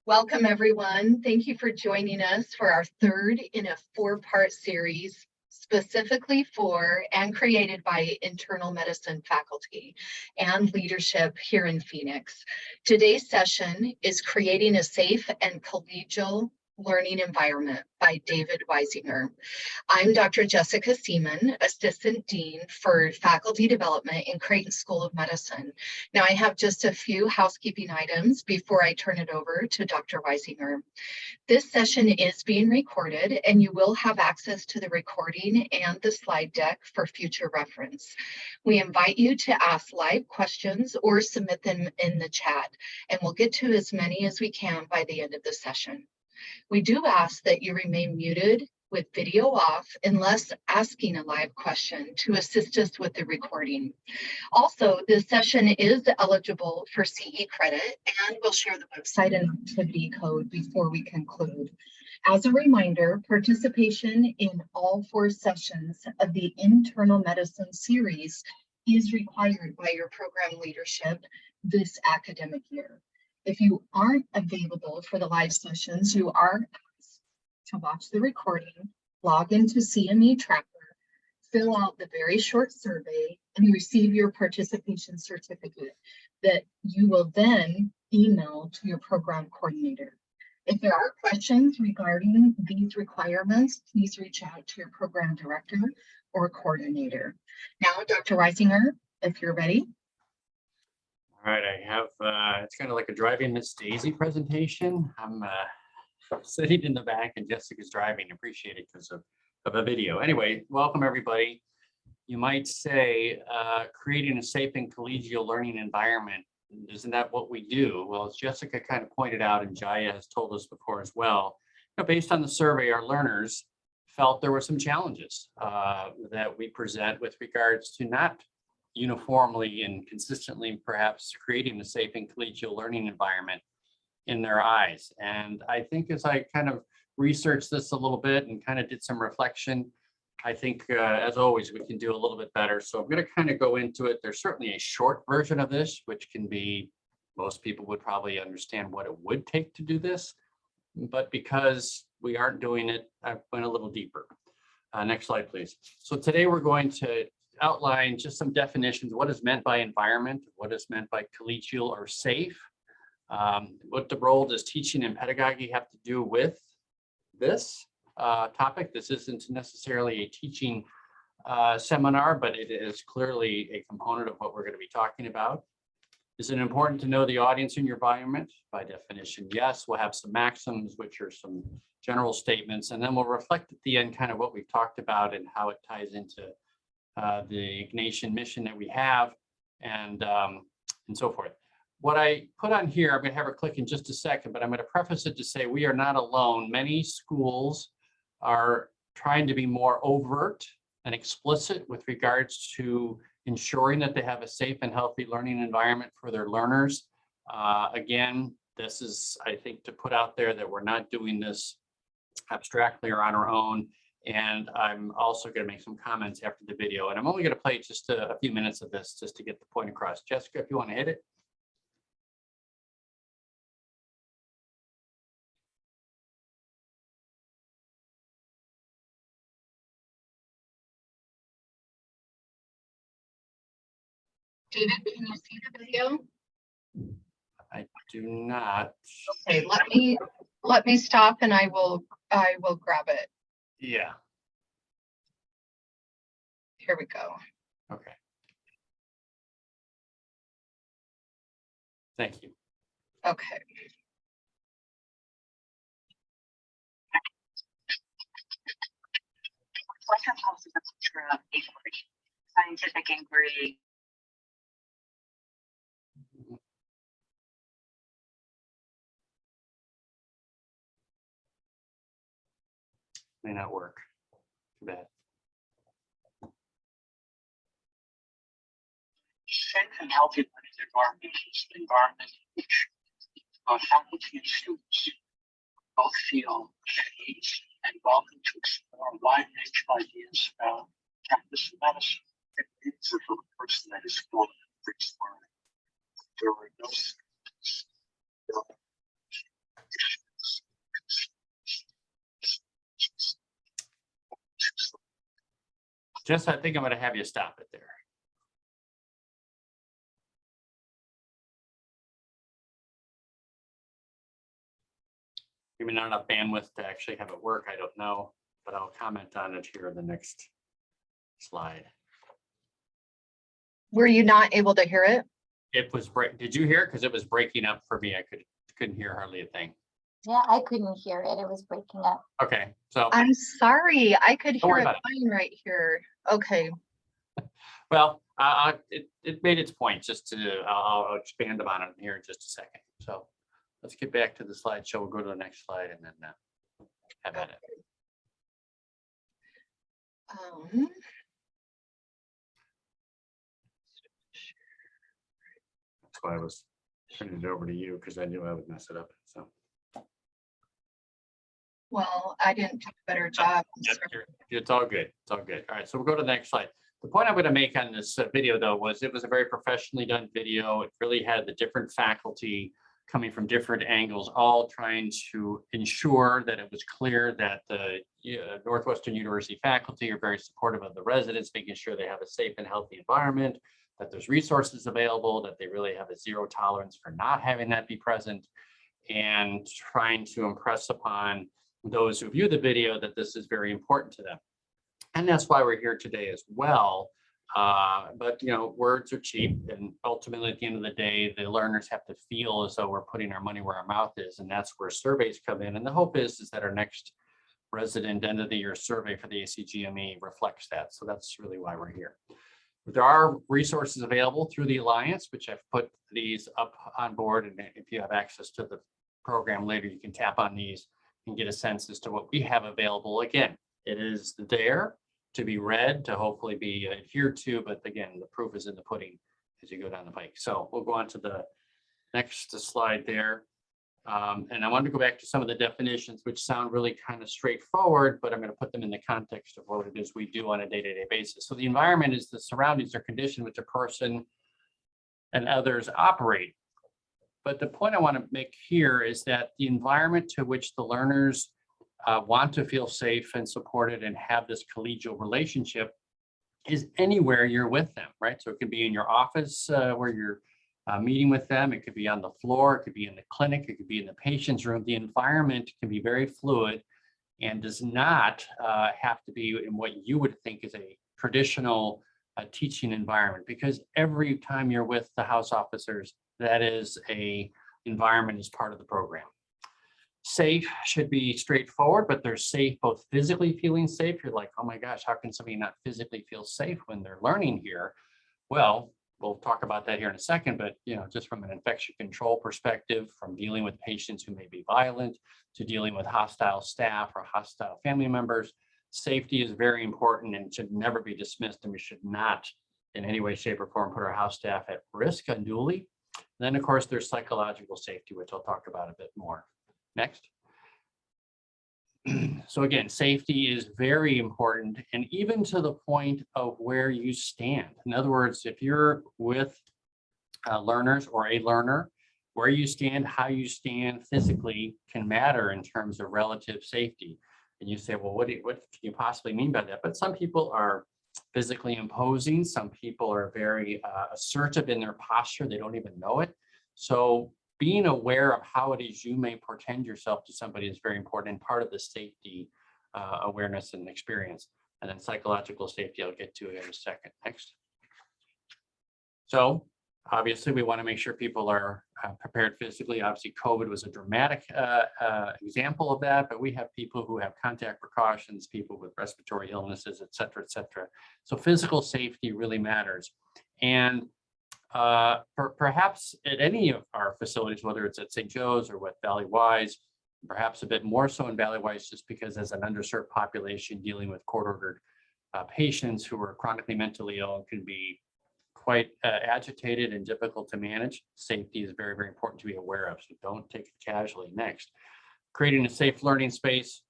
Welcome, everyone. Thank you for joining us for our third in a four-part series specifically for and created by internal medicine faculty and leadership here in Phoenix. Today's session is Creating a Safe and Collegial Learning Environment by David Wisinger. I'm Dr. Jessica Seaman, Assistant Dean for Faculty Development in Creighton School of Medicine. Now, I have just a few housekeeping items before I turn it over to Dr. Wisinger. This session is being recorded, and you will have access to the recording and the slide deck for future reference. We invite you to ask live questions or submit them in the chat, and we'll get to as many as we can by the end of the session. We do ask that you remain muted with video off unless asking a live question to assist us with the recording. Also, this session is eligible for CE credit, and we'll share the website and activity code before we conclude. As a reminder, participation in all four sessions of the internal medicine series is required by your program leadership this academic year. If you aren't available for the live sessions, you are asked to watch the recording, log into CME Tracker, fill out the very short survey, and receive your participation certificate that you will then email to your program coordinator. If there are questions regarding these requirements, please reach out to your program director or coordinator. Now, Dr. Wisinger, if you're ready. All right, I have, it's kind of like a driving Miss Daisy presentation. I'm sitting in the back and Jessica's driving. Appreciate it because of a video. Anyway, welcome everybody. You might say creating a safe and collegial learning environment. Isn't that what we do? Well, as Jessica kind of pointed out and Jaya has told us before as well, based on the survey, our learners felt there were some challenges that we present with regards to not uniformly and consistently perhaps creating a safe and collegial learning environment in their eyes. And I think as I kind of researched this a little bit and kind of did some reflection, I think as always we can do a little bit better. So I'm going to kind of go into it. There's certainly a short version of this, which can be, most people would probably understand what it would take to do this, but because we aren't doing it, I went a little deeper. Next slide, please. So today we're going to outline just some definitions. What is meant by environment? What is meant by collegial or safe? What the role does teaching and pedagogy have to do with this topic? This isn't necessarily a teaching seminar, but it is clearly a component of what we're going to be talking about. Is it important to know the audience in your environment? By definition, yes. We'll have some maxims, which are some general statements, and then we'll reflect at the end kind of what we've talked about and how it ties into the Ignatian mission that we have, and so forth. What I put on here, I'm going to have her click in just a second, but I'm going to preface it to say we are not alone. Many schools are trying to be more overt and explicit with regards to ensuring that they have a safe and healthy learning environment for their learners. Again, this is, I think, to put out there that we're not doing this abstractly or on our own. And I'm also going to make some comments after the video. And I'm only going to play just a few minutes of this just to get the point across. Jessica, if you want to hit it. David, can you see the video? I do not. Okay, let me stop and I will grab it. Yeah. Here we go. Okay. Thank you. Okay. Western policies of culture of inquiry, scientific inquiry. May not work. Too bad. Safe and healthy learning environment is an environment in which faculty and students both feel at ease and welcome to explore a wide range of ideas about practice of medicine. It is for a person that is full of exploring. There were no students. Jess, I think I'm going to have you stop it there. Maybe not enough bandwidth to actually have it work. I don't know, but I'll comment on it here in the next slide. Were you not able to hear it? It was Did you hear it? Because it was breaking up for me. I couldn't hear hardly a thing. Yeah, I couldn't hear it. It was breaking up. Okay, so I'm sorry, I could Don't hear worry it about it. fine right here. Okay, well, it made its point. Just to I'll expand upon it here in just a second. So let's get back to the slideshow. We'll go to the next slide and then have at it. That's why I was turning it over to you, because I knew I would mess it up. So well, I didn't do a better job. I'm yep, sorry. it's all good. It's all good. All right, so we'll go to the next slide. The point I'm going to make on this video, though, was it was a very professionally done video. It really had the different faculty coming from different angles, all trying to ensure that it was clear that the Northwestern University faculty are very supportive of the residents, making sure they have a safe and healthy environment, that there's resources available, that they really have a zero tolerance for not having that be present, and trying to impress upon those who view the video that this is very important to them. And that's why we're here today as well. But words are cheap, and ultimately at the end of the day, the learners have to feel as though we're putting our money where our mouth is, and that's where surveys come in. And the hope is that our next resident end of the year survey for the ACGME reflects that. So that's really why we're here. There are resources available through the Alliance, which I've put these up on board, and if you have access to the program later, you can tap on these and get a sense as to what we have available. Again, it is there to be read, to hopefully be adhered to, but again, the proof is in the pudding as you go down the pike. So we'll go on to the next slide there. And I wanted to go back to some of the definitions, which sound really kind of straightforward, but I'm going to put them in the context of what it is we do on a day-to-day basis. So the environment is the surroundings or condition which a person and others operate. But the point I want to make here is that the environment to which the learners want to feel safe and supported and have this collegial relationship is anywhere you're with them, right? So it could be in your office where you're meeting with them. It could be on the floor. It could be in the clinic. It could be in the patient's room. The environment can be very fluid and does not have to be in what you would think is a traditional teaching environment, because every time you're with the house officers, that is a environment as part of the program. Safe should be straightforward, but they're safe, both physically feeling safe. You're like, oh my gosh, how can somebody not physically feel safe when they're learning here? Well, we'll talk about that here in a second, but just from an infection control perspective, from dealing with patients who may be violent to dealing with hostile staff or hostile family members, safety is very important and should never be dismissed, and we should not in any way, shape, or form put our house staff at risk unduly. And then, of course, there's psychological safety, which I'll talk about a bit more. Next. So again, safety is very important, and even to the point of where you stand. In other words, if you're with learners or a learner, where you stand, how you stand physically can matter in terms of relative safety. And you say, well, what can you possibly mean by that? But some people are physically imposing. Some people are very assertive in their posture. They don't even know it. So being aware of how it is you may portend yourself to somebody is very important and part of the safety awareness and experience. And then psychological safety, I'll get to in a second. Next. So obviously we want to make sure people are prepared physically. Obviously COVID was a dramatic example of that, but we have people who have contact precautions, people with respiratory illnesses, et cetera, et cetera. So physical safety really matters. And perhaps at any of our facilities, whether it's at St. Joe's or with Valley Wise, perhaps a bit more so in Valley Wise, just because as an underserved population dealing with court-ordered patients who are chronically mentally ill can be quite agitated and difficult to manage. Safety is very, very important to be aware of, so don't take it casually. Next, creating a safe learning space.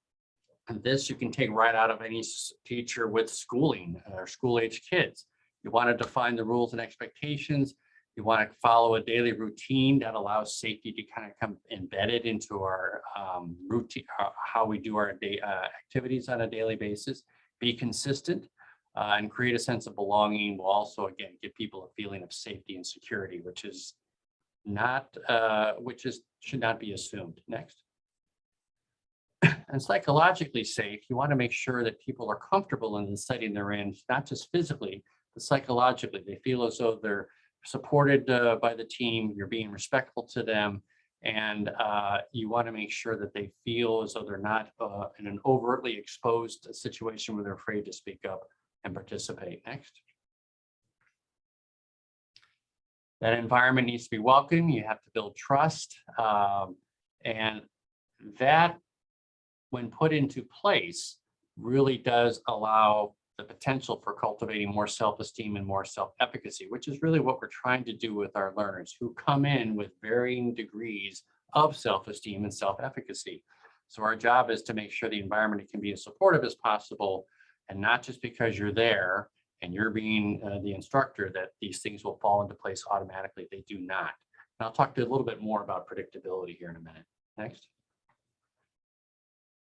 And this you can take right out of any teacher with schooling or school-age kids. You want to define the rules and expectations. You want to follow a daily routine that allows safety to kind of come embedded into our routine, how we do our activities on a daily basis. Be consistent. and create a sense of belonging will also, again, give people a feeling of safety and security, which should not be assumed. Next. And psychologically safe, you want to make sure that people are comfortable in the setting they're in, not just physically, but psychologically. They feel as though they're supported by the team, you're being respectful to them, and you want to make sure that they feel as though they're not in an overtly exposed situation where they're afraid to speak up and participate. Next. That environment needs to be welcoming. You have to build trust. And that, when put into place, really does allow the potential for cultivating more self-esteem and more self-efficacy, which is really what we're trying to do with our learners who come in with varying degrees of self-esteem and self-efficacy. So our job is to make sure the environment can be as supportive as possible, and not just because you're there and you're being the instructor that these things will fall into place automatically. They do not. And I'll talk to you a little bit more about predictability here in a minute. Next.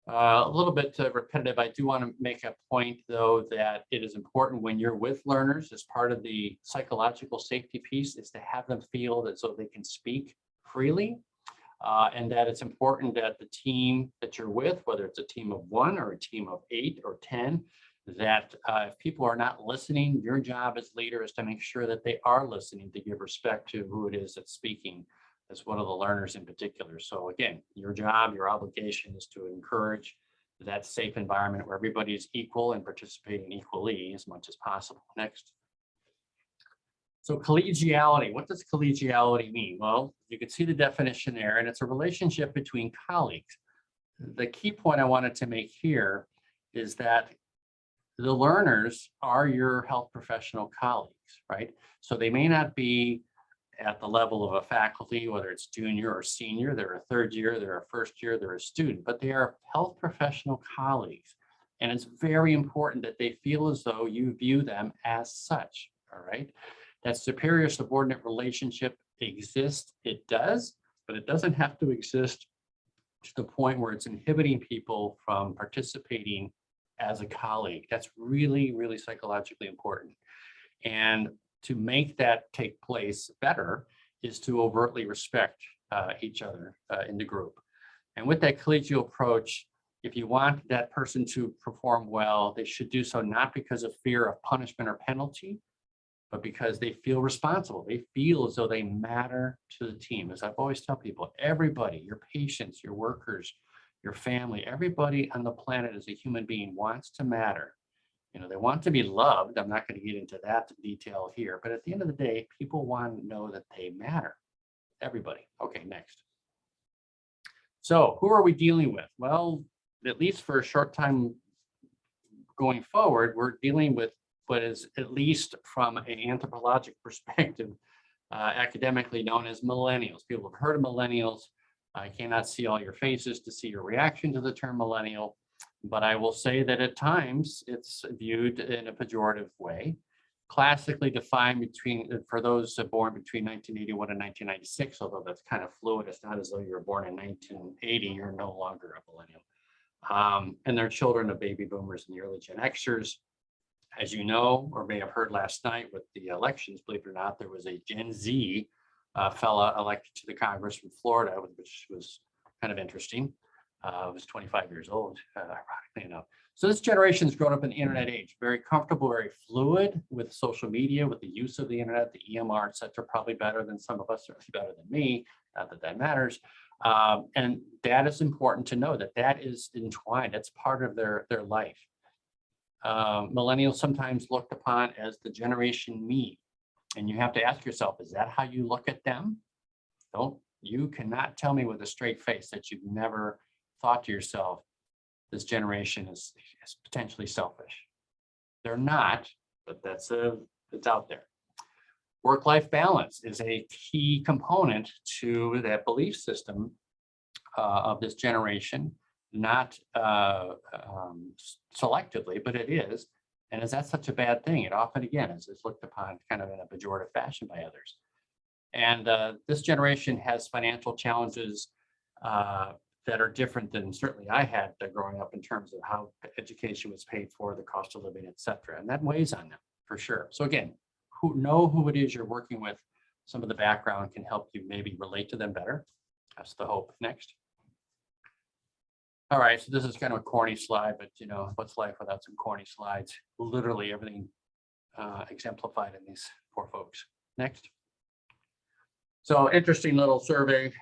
A little bit repetitive. I do want to make a point, though, that it is important when you're with learners, as part of the psychological safety piece, is to have them feel that so they can speak freely, and that it's important that the team that you're with, whether it's a team of 1 or a team of 8 or 10, that if people are not listening, your job as leader is to make sure that they are listening, to give respect to who it is that's speaking, as one of the learners in particular. So again, your job, your obligation is to encourage that safe environment where everybody is equal and participating equally as much as possible. Next. So collegiality, what does collegiality mean? Well, you can see the definition there, and it's a relationship between colleagues. The key point I wanted to make here is that the learners are your health professional colleagues, right? So they may not be at the level of a faculty, whether it's junior or senior, they're a third year, they're a first year, they're a student, but they are health professional colleagues. And it's very important that they feel as though you view them as such, all right? That superior subordinate relationship exists, it does, but it doesn't have to exist to the point where it's inhibiting people from participating as a colleague. That's really, really psychologically important. And to make that take place better is to overtly respect each other in the group. And with that collegial approach, if you want that person to perform well, they should do so not because of fear of punishment or penalty, but because they feel responsible. They feel as though they matter to the team. As I've always tell people, everybody, your patients, your workers, your family, everybody on the planet as a human being wants to matter. You know, they want to be loved. I'm not going to get into that detail here, but at the end of the day, people want to know that they matter. Everybody. Okay, next. So who are we dealing with? Well, at least for a short time going forward, we're dealing with what is, at least from an anthropologic perspective, academically known as millennials. People have heard of millennials. I cannot see all your faces to see your reaction to the term millennial, but I will say that at times it's viewed in a pejorative way. Classically defined for those born between 1981 and 1996, although that's kind of fluid. It's not as though you were born in 1980, you're no longer a millennial. And they're children of baby boomers and the early Gen Xers. As you know, or may have heard last night with the elections, believe it or not, there was a Gen Z fella elected to the Congress from Florida, which was kind of interesting. Was 25 years old, ironically enough. So this generation's grown up in the internet age, very comfortable, very fluid with social media, with the use of the internet, the EMR, et cetera, probably better than some of us, certainly better than me, not that that matters. And that is important to know, that that is entwined, that's part of their life. Millennials sometimes looked upon as the generation me. And you have to ask yourself, is that how you look at them? You cannot tell me with a straight face that you've never thought to yourself, this generation is potentially selfish. They're not, but it's out there. Work-life balance is a key component to that belief system of this generation, not selectively, but it is. And is that such a bad thing? It often, again, is looked upon kind of in a pejorative fashion by others. And this generation has financial challenges that are different than certainly I had growing up in terms of how education was paid for, the cost of living, et cetera. And that weighs on them for sure. So again, know who it is you're working with. Some of the background can help you maybe relate to them better. That's the hope. Next. All right, so this is kind of a corny slide, but you know, what's life without some corny slides? Literally everything exemplified in these four folks. Next. So interesting little survey.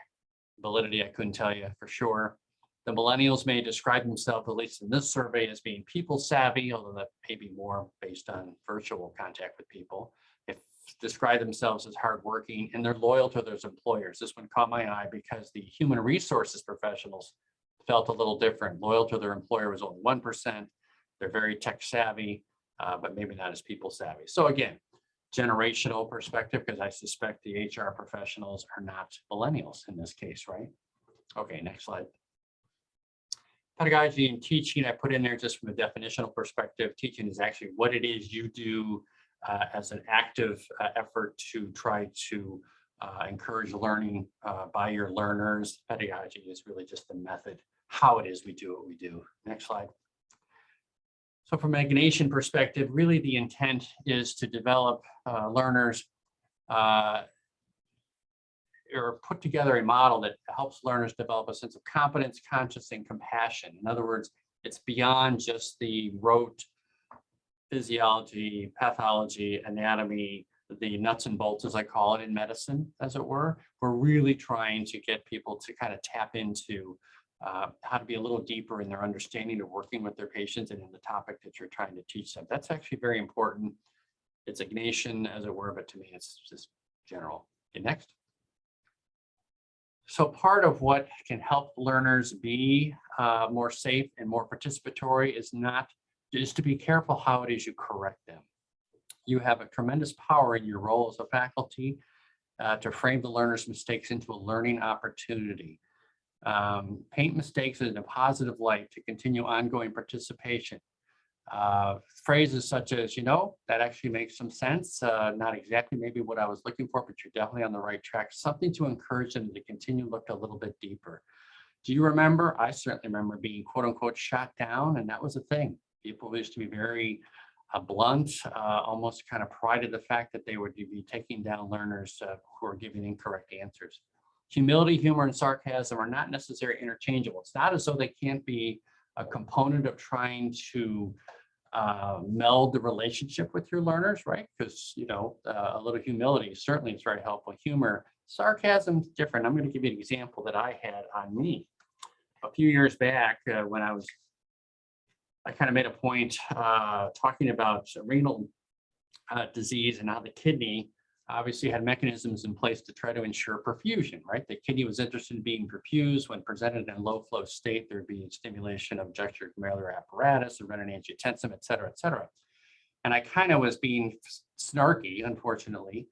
Validity, I couldn't tell you for sure. The millennials may describe themselves, at least in this survey, as being people savvy, although that may be more based on virtual contact with people. If describe themselves as hardworking, and they're loyal to their employers. This one caught my eye because the human resources professionals felt a little different. Loyal to their employer was only 1%. They're very tech savvy, but maybe not as people savvy. So again, generational perspective, because I suspect the HR professionals are not millennials in this case, right? Okay, next slide. Pedagogy and teaching, I put in there just from a definitional perspective. Teaching is actually what it is you do as an active effort to try to encourage learning by your learners. Pedagogy is really just the method, how it is we do what we do. Next slide. So from an Ignatian perspective, really the intent is to develop learners or put together a model that helps learners develop a sense of competence, conscience, and compassion. In other words, it's beyond just the rote physiology, pathology, anatomy, the nuts and bolts, as I call it in medicine, as it were. We're really trying to get people to kind of tap into how to be a little deeper in their understanding of working with their patients and in the topic that you're trying to teach them. That's actually very important. It's Ignatian, as it were, but to me, it's just general. Okay, next. So part of what can help learners be more safe and more participatory is to be careful how it is you correct them. You have a tremendous power in your role as a faculty to frame the learner's mistakes into a learning opportunity. Paint mistakes in a positive light to continue ongoing participation. Phrases such as, you know, that actually makes some sense. Not exactly maybe what I was looking for, but you're definitely on the right track. Something to encourage them to continue look a little bit deeper. Do you remember? I certainly remember being quote unquote shot down, and that was a thing. People used to be very blunt, almost kind of prided the fact that they would be taking down learners who are giving incorrect answers. Humility, humor, and sarcasm are not necessarily interchangeable. It's not as though they can't be a component of trying to meld the relationship with your learners, right? Because, you know, a little humility certainly is very helpful. Humor, sarcasm is different. I'm going to give you an example that I had on me. A few years back when I kind of made a point talking about renal disease and how the kidney obviously had mechanisms in place to try to ensure perfusion, right? The kidney was interested in being perfused. When presented in a low flow state, there'd be stimulation of jugular apparatus, the renin-angiotensin, et cetera, et cetera. And I kind of was being snarky, unfortunately,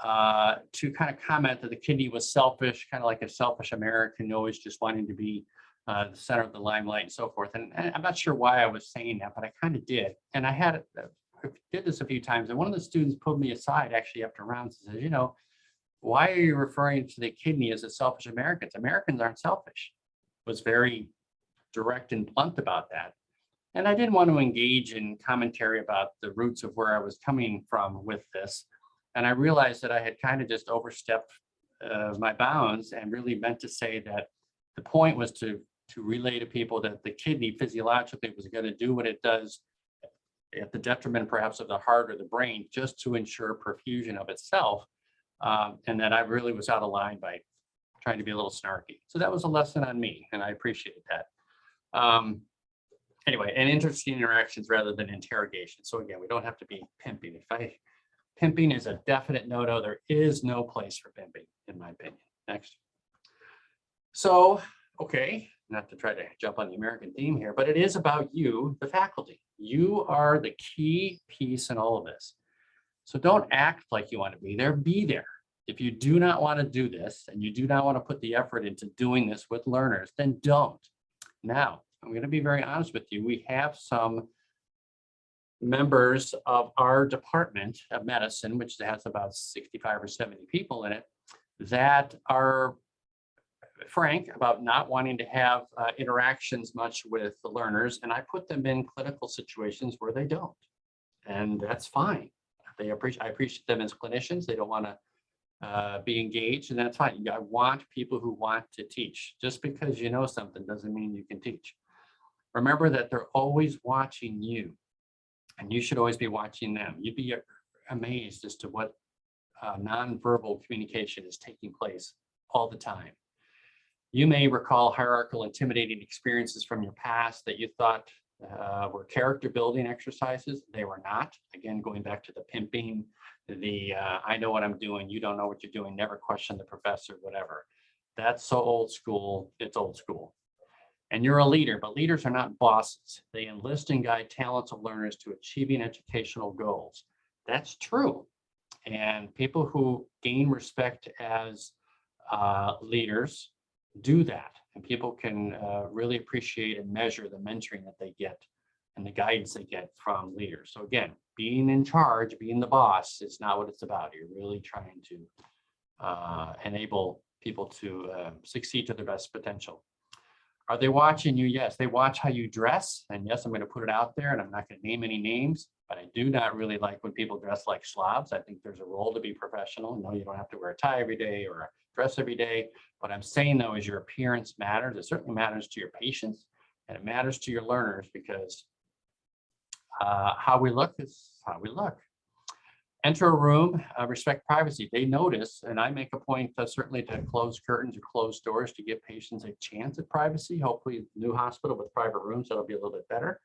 to kind of comment that the kidney was selfish, kind of like a selfish American, always just wanting to be the center of the limelight and so forth. And I'm not sure why I was saying that, but I kind of did. And I did this a few times, and one of the students pulled me aside actually after rounds and says, you know, why are you referring to the kidney as a selfish Americans? Americans aren't selfish. Was very direct and blunt about that. And I didn't want to engage in commentary about the roots of where I was coming from with this. And I realized that I had kind of just overstepped my bounds and really meant to say that the point was to relay to people that the kidney physiologically was going to do what it does at the detriment perhaps of the heart or the brain, just to ensure perfusion of itself. And that I really was out of line by trying to be a little snarky. So that was a lesson on me, and I appreciated that. Anyway, and interesting interactions rather than interrogation. So again, we don't have to be pimping. Pimping is a definite no-no. There is no place for pimping, in my opinion. Next. So, okay, not to try to jump on the American theme here, but it is about you, the faculty. You are the key piece in all of this. So don't act like you want to be there, be there. If you do not want to do this and you do not want to put the effort into doing this with learners, then don't. Now, I'm going to be very honest with you. We have some members of our department of medicine, which has about 65 or 70 people in it, that are frank about not wanting to have interactions much with the learners, and I put them in clinical situations where they don't. And that's fine. I appreciate them as clinicians. They don't want to be engaged, and that's fine. I want people who want to teach. Just because you know something doesn't mean you can teach. Remember that they're always watching you, and you should always be watching them. You'd be amazed as to what nonverbal communication is taking place all the time. You may recall hierarchical, intimidating experiences from your past that you thought were character building exercises. They were not. Again, going back to the pimping, the I know what I'm doing, you don't know what you're doing, never question the professor, whatever. That's so old school, it's old school. And you're a leader, but leaders are not bosses. They enlist and guide talents of learners to achieving educational goals. That's true. And people who gain respect as leaders do that. And people can really appreciate and measure the mentoring that they get and the guidance they get from leaders. So again, being in charge, being the boss is not what it's about. You're really trying to enable people to succeed to their best potential. Are they watching you? Yes, they watch how you dress. And yes, I'm going to put it out there, and I'm not going to name any names, but I do not really like when people dress like slobs. I think there's a role to be professional. No, you don't have to wear a tie every day or a dress every day. What I'm saying, though, is your appearance matters. It certainly matters to your patients, and it matters to your learners, because how we look is how we look. Enter a room, respect privacy. They notice, and I make a point certainly to close curtains or close doors to give patients a chance at privacy. Hopefully, new hospital with private rooms, that'll be a little bit better.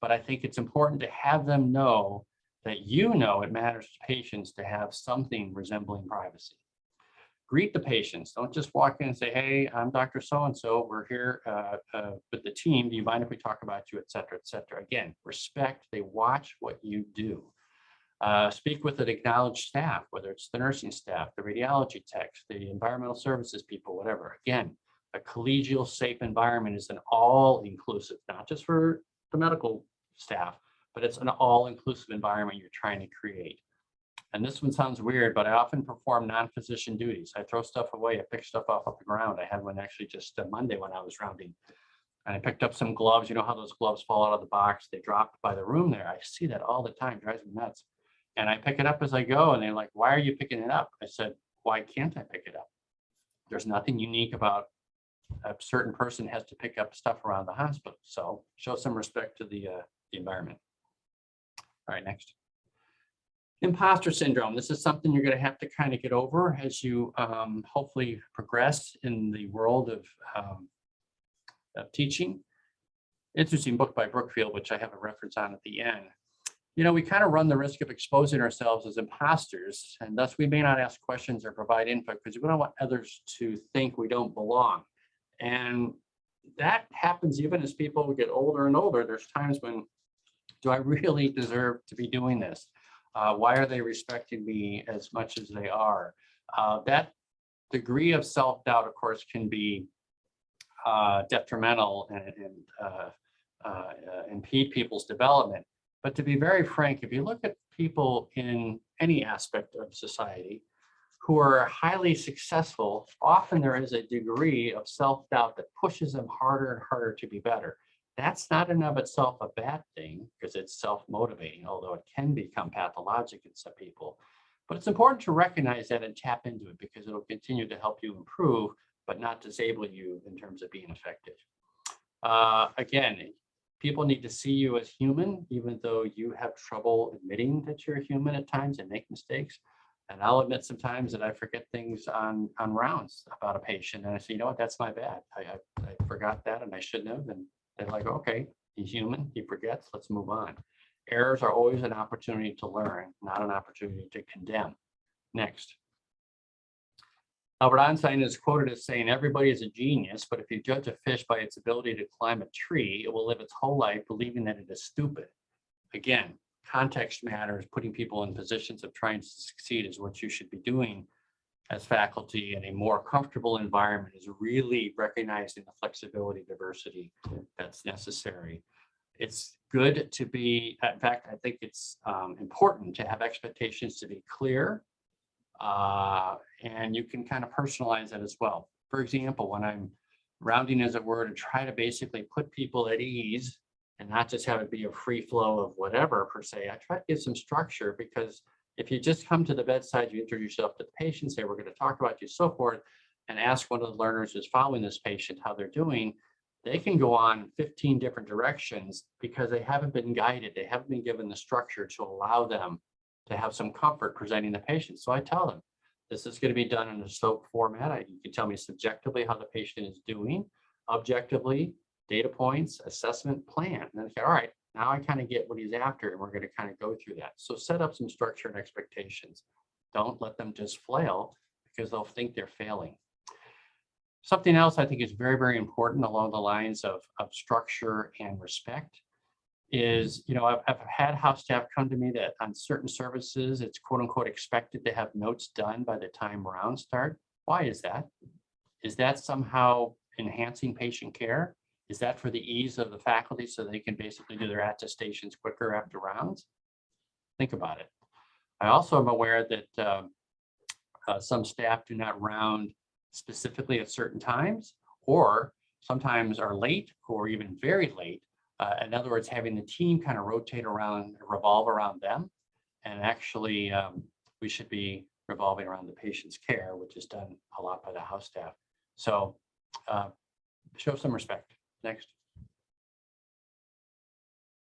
But I think it's important to have them know that you know it matters to patients to have something resembling privacy. Greet the patients. Don't just walk in and say, hey, I'm Dr. So-and-so. We're here with the team. Do you mind if we talk about you, et cetera, et cetera? Again, respect. They watch what you do. Speak with an acknowledged staff, whether it's the nursing staff, the radiology techs, the environmental services people, whatever. Again, a collegial, safe environment is an all-inclusive, not just for the medical staff, but it's an all-inclusive environment you're trying to create. And this one sounds weird, but I often perform non-physician duties. I throw stuff away, I pick stuff off the ground. I had one actually just Monday when I was rounding. And I picked up some gloves. You know how those gloves fall out of the box? They dropped by the room there. I see that all the time, drives me nuts. And I pick it up as I go, and they're like, why are you picking it up? I said, why can't I pick it up? There's nothing unique about a certain person has to pick up stuff around the hospital. So show some respect to the environment. All right, next. Imposter syndrome. This is something you're going to have to kind of get over as you hopefully progress in the world of teaching. Interesting book by Brookfield, which I have a reference on at the end. You know, we kind of run the risk of exposing ourselves as imposters, and thus we may not ask questions or provide input because we don't want others to think we don't belong. And that happens even as people get older and older. There's times when, do I really deserve to be doing this? Why are they respecting me as much as they are? That degree of self-doubt, of course, can be detrimental and impede people's development. But to be very frank, if you look at people in any aspect of society who are highly successful, often there is a degree of self-doubt that pushes them harder and harder to be better. That's not in of itself a bad thing because it's self-motivating, although it can become pathologic in some people. But it's important to recognize that and tap into it because it'll continue to help you improve, but not disable you in terms of being effective. Again, people need to see you as human, even though you have trouble admitting that you're human at times and make mistakes. And I'll admit sometimes that I forget things on rounds about a patient. And I say, you know what, that's my bad. I forgot that and I shouldn't have. And they're like, okay, he's human, he forgets, let's move on. Errors are always an opportunity to learn, not an opportunity to condemn. Next. Albert Einstein is quoted as saying, everybody is a genius, but if you judge a fish by its ability to climb a tree, it will live its whole life believing that it is stupid. Again, context matters. Putting people in positions of trying to succeed is what you should be doing as faculty in a more comfortable environment, is really recognizing the flexibility, diversity that's necessary. It's good to be, in fact, I think it's important to have expectations to be clear. And you can kind of personalize that as well. For example, when I'm rounding, as it were, to try to basically put people at ease and not just have it be a free flow of whatever per se, I try to give some structure, because if you just come to the bedside, you introduce yourself to the patient, say, we're going to talk about you, so forth, and ask one of the learners who's following this patient how they're doing, they can go on 15 different directions because they haven't been guided. They haven't been given the structure to allow them to have some comfort presenting the patient. So I tell them, this is going to be done in a SOAP format. You can tell me subjectively how the patient is doing, objectively, data points, assessment, plan. And then I say, all right, now I kind of get what he's after, and we're going to kind of go through that. So set up some structure and expectations. Don't let them just flail, because they'll think they're failing. Something else I think is very, very important along the lines of structure and respect is, I've had house staff come to me that on certain services, it's quote unquote expected to have notes done by the time rounds start. Why is that? Is that somehow enhancing patient care? Is that for the ease of the faculty so they can basically do their attestations quicker after rounds? Think about it. I also am aware that some staff do not round specifically at certain times, or sometimes are late or even very late. In other words, having the team kind of rotate around, revolve around them. And actually, we should be revolving around the patient's care, which is done a lot by the house staff. So show some respect. Next.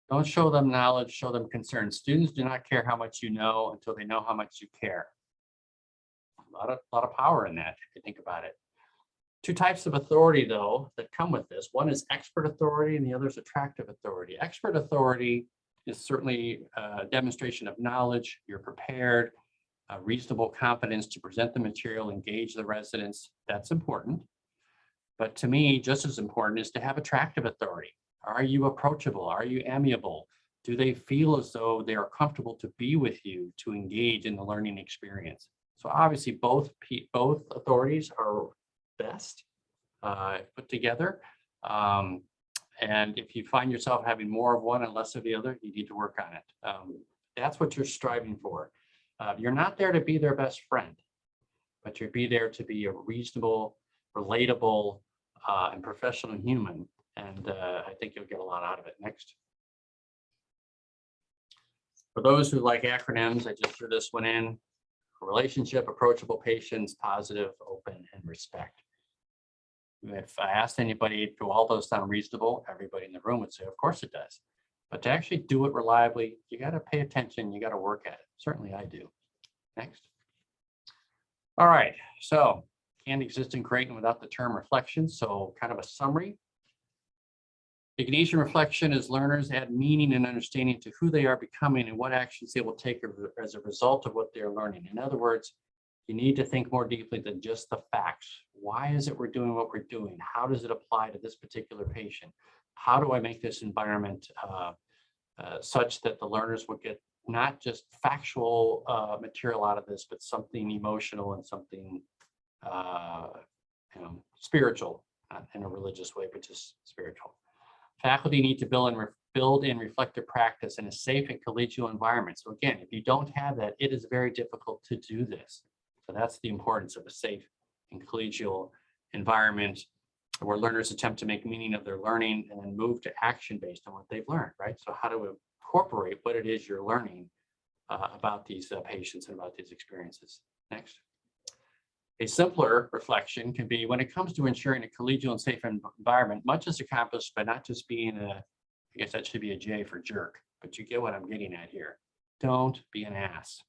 Don't show them knowledge, show them concern. Students do not care how much you know until they know how much you care. A lot of power in that, if you think about it. Two types of authority, though, that come with this. One is expert authority, and the other is attractive authority. Expert authority is certainly a demonstration of knowledge. You're prepared, reasonable competence to present the material, engage the residents. That's important. But to me, just as important is to have attractive authority. Are you approachable? Are you amiable? Do they feel as though they are comfortable to be with you, to engage in the learning experience? So obviously both authorities are best put together. And if you find yourself having more of one and less of the other, you need to work on it. That's what you're striving for. You're not there to be their best friend, but you'll be there to be a reasonable, relatable, and professional human. And I think you'll get a lot out of it. Next. For those who like acronyms, I just threw this one in. Relationship, approachable, patience, positive, open, and respect. If I asked anybody, do all those sound reasonable? Everybody in the room would say, of course it does. But to actually do it reliably, you got to pay attention. You got to work at it. Certainly I do. Next. All right. So can't exist in Creighton without the term reflection. So kind of a summary. Ignatian reflection is learners add meaning and understanding to who they are becoming and what actions they will take as a result of what they're learning. In other words, you need to think more deeply than just the facts. Why is it we're doing what we're doing? How does it apply to this particular patient? How do I make this environment such that the learners will get not just factual material out of this, but something emotional and something spiritual, not in a religious way, but just spiritual. Faculty need to build in reflective practice in a safe and collegial environment. So again, if you don't have that, it is very difficult to do this. So that's the importance of a safe and collegial environment where learners attempt to make meaning of their learning and then move to action based on what they've learned, right? So how to incorporate what it is you're learning about these patients and about these experiences. Next. A simpler reflection can be when it comes to ensuring a collegial and safe environment, much is accomplished by not just being I guess that should be a J for jerk, but you get what I'm getting at here. Don't be an ass.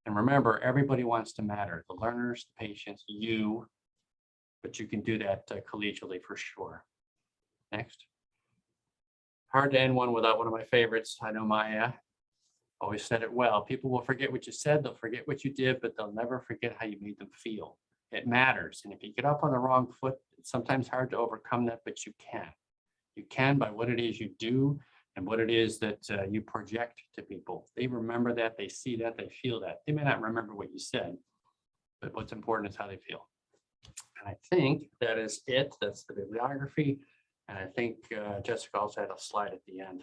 And remember, everybody wants to matter, the learners, the patients, you, but you can do that collegially for sure. Next. Hard to end one without one of my favorites. I know Maya always said it well. People will forget what you said, they'll forget what you did, but they'll never forget how you made them feel. It matters. And if you get up on the wrong foot, it's sometimes hard to overcome that, but you can. You can by what it is you do and what it is that you project to people. They remember that, they see that, they feel that. They may not remember what you said, but what's important is how they feel. And I think that is it. That's the bibliography. And I think Jessica also had a slide at the end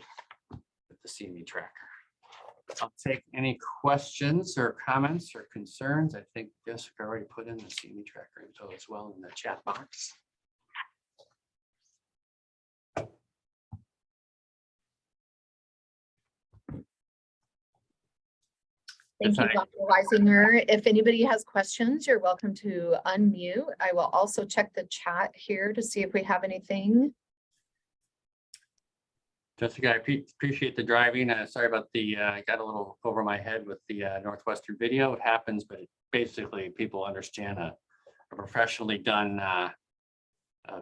with the CME tracker. I'll take any questions or comments or concerns. I think Jessica already put in the CME tracker info as well in the chat box. Thank you, Yes, Dr. Wisinger. If anybody has questions, you're welcome to unmute. I will also check the chat here to see if we have anything. Jessica, I appreciate the driving. Sorry about the, I got a little over my head with the Northwestern video. It happens, but basically people understand a professionally done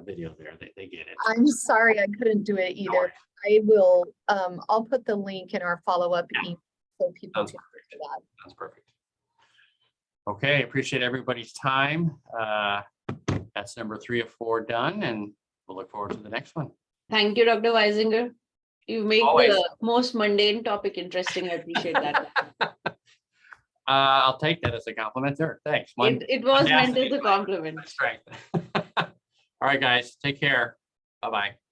video there. They get it. I'm sorry, I couldn't do it No either. worries. I will, I'll put the link in our follow-up email so people Sounds can perfect. get to that. That's perfect. Okay, appreciate everybody's time. That's number 3 of 4 done, and we'll look forward to the next one. Thank you, Dr. Wisinger. You make Always. the most mundane topic interesting. I appreciate that. I'll take that as a compliment, sir. Thanks. It was meant as a compliment. That's right. All right, guys, take care. Bye-bye.